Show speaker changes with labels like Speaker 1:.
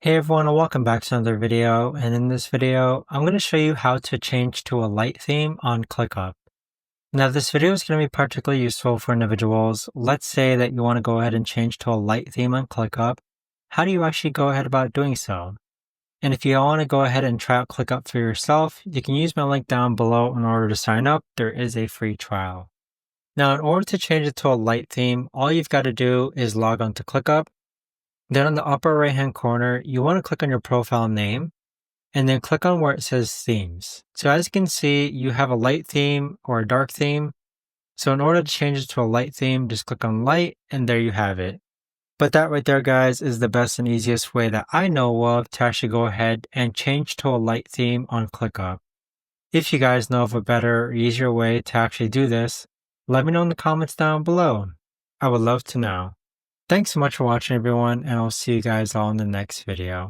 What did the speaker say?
Speaker 1: Hey everyone, and welcome back to another video. And in this video, I'm going to show you how to change to a light theme on ClickUp. Now, this video is going to be particularly useful for individuals. Let's say that you want to go ahead and change to a light theme on ClickUp. How do you actually go ahead about doing so? And if you want to go ahead and try out ClickUp for yourself, you can use my link down below in order to sign up. There is a free trial. Now, in order to change it to a light theme, all you've got to do is log on to ClickUp. Then on the upper right hand corner, you want to click on your profile name and then click on where it says themes. So as you can see, you have a light theme or a dark theme. So in order to change it to a light theme, just click on light and there you have it. But that right there, guys, is the best and easiest way that I know of to actually go ahead and change to a light theme on ClickUp. If you guys know of a better or easier way to actually do this, let me know in the comments down below. I would love to know. Thanks so much for watching, everyone, and I'll see you guys all in the next video.